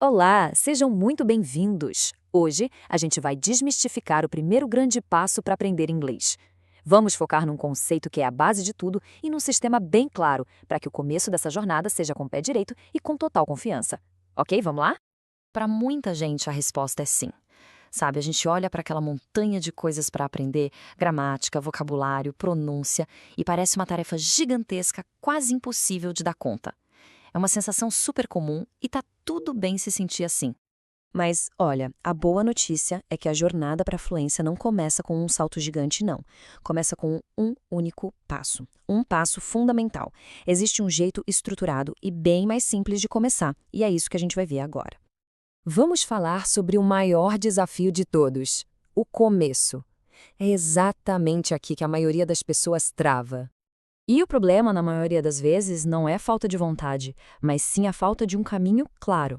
Olá, sejam muito bem-vindos! Hoje, a gente vai desmistificar o primeiro grande passo para aprender inglês. Vamos focar num conceito que é a base de tudo e num sistema bem claro, para que o começo dessa jornada seja com o pé direito e com total confiança. Ok, vamos lá? Para muita gente, a resposta é sim. Sabe, a gente olha para aquela montanha de coisas para aprender, gramática, vocabulário, pronúncia, e parece uma tarefa gigantesca, quase impossível de dar conta. É uma sensação super comum e tá tudo bem se sentir assim. Mas, olha, a boa notícia é que a jornada para a fluência não começa com um salto gigante, não. Começa com um único passo. Um passo fundamental. Existe um jeito estruturado e bem mais simples de começar, e é isso que a gente vai ver agora. Vamos falar sobre o maior desafio de todos: o começo. É exatamente aqui que a maioria das pessoas trava. E o problema, na maioria das vezes, não é falta de vontade, mas sim a falta de um caminho claro.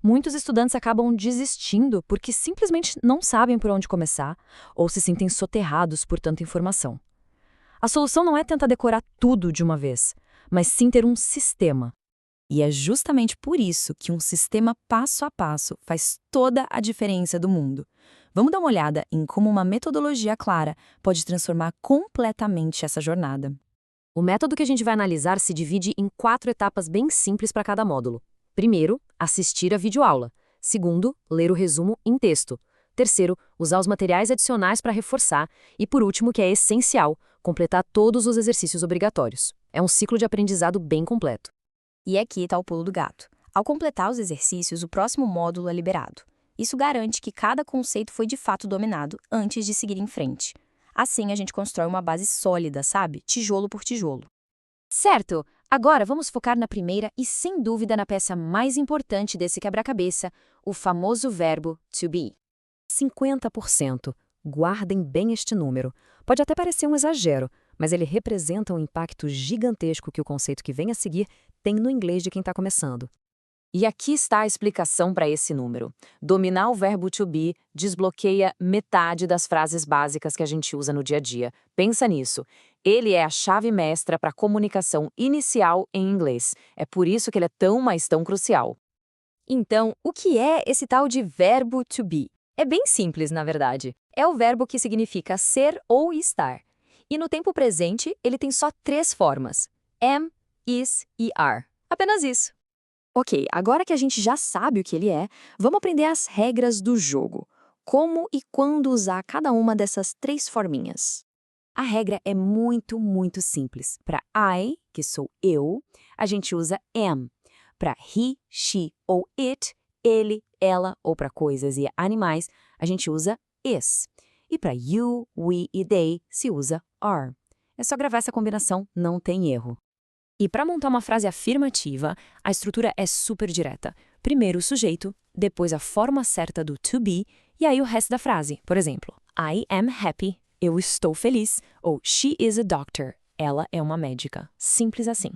Muitos estudantes acabam desistindo porque simplesmente não sabem por onde começar ou se sentem soterrados por tanta informação. A solução não é tentar decorar tudo de uma vez, mas sim ter um sistema. E é justamente por isso que um sistema passo a passo faz toda a diferença do mundo. Vamos dar uma olhada em como uma metodologia clara pode transformar completamente essa jornada. O método que a gente vai analisar se divide em 4 etapas bem simples para cada módulo. Primeiro, assistir a videoaula. Segundo, ler o resumo em texto. Terceiro, usar os materiais adicionais para reforçar. E por último, que é essencial, completar todos os exercícios obrigatórios. É um ciclo de aprendizado bem completo. E aqui está o pulo do gato. Ao completar os exercícios, o próximo módulo é liberado. Isso garante que cada conceito foi de fato dominado antes de seguir em frente. Assim, a gente constrói uma base sólida, sabe? Tijolo por tijolo. Certo! Agora vamos focar na primeira e, sem dúvida, na peça mais importante desse quebra-cabeça, o famoso verbo to be. 50%. Guardem bem este número. Pode até parecer um exagero, mas ele representa um impacto gigantesco que o conceito que vem a seguir tem no inglês de quem está começando. E aqui está a explicação para esse número. Dominar o verbo to be desbloqueia metade das frases básicas que a gente usa no dia a dia. Pensa nisso. Ele é a chave mestra para a comunicação inicial em inglês. É por isso que ele é tão, mas tão crucial. Então, o que é esse tal de verbo to be? É bem simples, na verdade. É o verbo que significa ser ou estar. E no tempo presente, ele tem só 3 formas: am, is e are. Apenas isso. Ok, agora que a gente já sabe o que ele é, vamos aprender as regras do jogo. Como e quando usar cada uma dessas 3 forminhas. A regra é muito simples. Para I, que sou eu, a gente usa am. Para he, she ou it, ele, ela ou para coisas e animais, a gente usa is. E para you, we e they se usa are. É só gravar essa combinação, não tem erro. E para montar uma frase afirmativa, a estrutura é super direta. Primeiro o sujeito, depois a forma certa do to be, e aí o resto da frase. Por exemplo, I am happy, eu estou feliz, ou she is a doctor, ela é uma médica. Simples assim.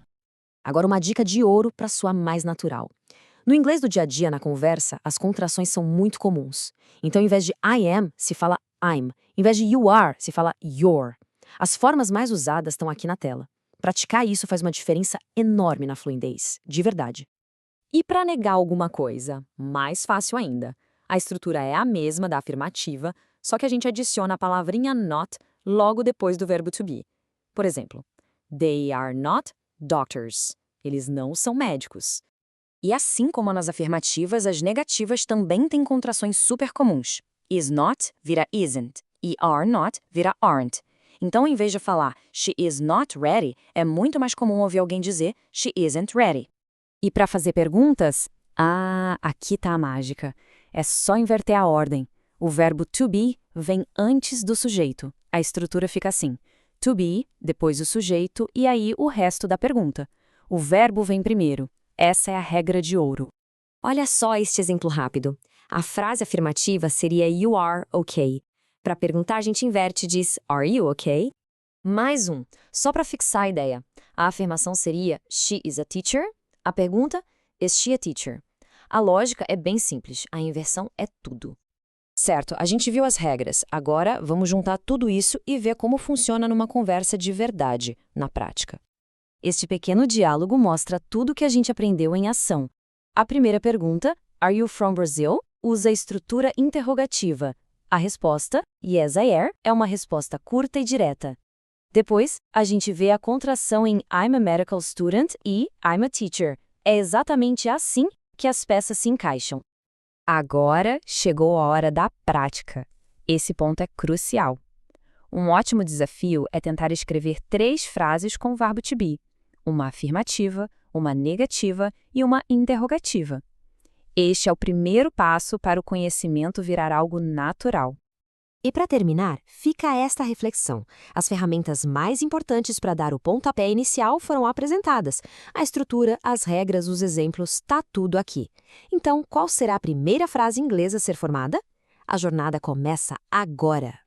Agora uma dica de ouro para soar mais natural. No inglês do dia a dia, na conversa, as contrações são muito comuns. Então, em vez de I am, se fala I'm. Em vez de you are, se fala you're. As formas mais usadas estão aqui na tela. Praticar isso faz uma diferença enorme na fluidez, de verdade. E para negar alguma coisa, mais fácil ainda. A estrutura é a mesma da afirmativa, só que a gente adiciona a palavrinha not logo depois do verbo to be. Por exemplo, they are not doctors. Eles não são médicos. E assim como nas afirmativas, as negativas também têm contrações super comuns. Is not vira isn't e are not vira aren't. Então, em vez de falar she is not ready, é muito mais comum ouvir alguém dizer she isn't ready. E para fazer perguntas? Aqui está a mágica. É só inverter a ordem. O verbo to be vem antes do sujeito. A estrutura fica assim: to be, depois o sujeito e aí o resto da pergunta. O verbo vem primeiro. Essa é a regra de ouro. Olha só este exemplo rápido. A frase afirmativa seria you are okay. Para perguntar, a gente inverte e diz are you okay? Mais um, só para fixar a ideia. A afirmação seria she is a teacher. A pergunta, is she a teacher? A lógica é bem simples, a inversão é tudo. Certo, a gente viu as regras. Agora vamos juntar tudo isso e ver como funciona numa conversa de verdade, na prática. Este pequeno diálogo mostra tudo que a gente aprendeu em ação. A primeira pergunta, Are you from Brazil? Usa a estrutura interrogativa. A resposta, Yes, I am, é uma resposta curta e direta. Depois, a gente vê a contração em I'm a medical student e I'm a teacher. É exatamente assim que as peças se encaixam. Agora chegou a hora da prática. Esse ponto é crucial. Um ótimo desafio é tentar escrever 3 frases com o verbo to be. Uma afirmativa, uma negativa e uma interrogativa. Este é o primeiro passo para o conhecimento virar algo natural. E para terminar, fica esta reflexão. As ferramentas mais importantes para dar o pontapé inicial foram apresentadas. A estrutura, as regras, os exemplos, tá tudo aqui. Então, qual será a primeira frase inglesa a ser formada? A jornada começa agora!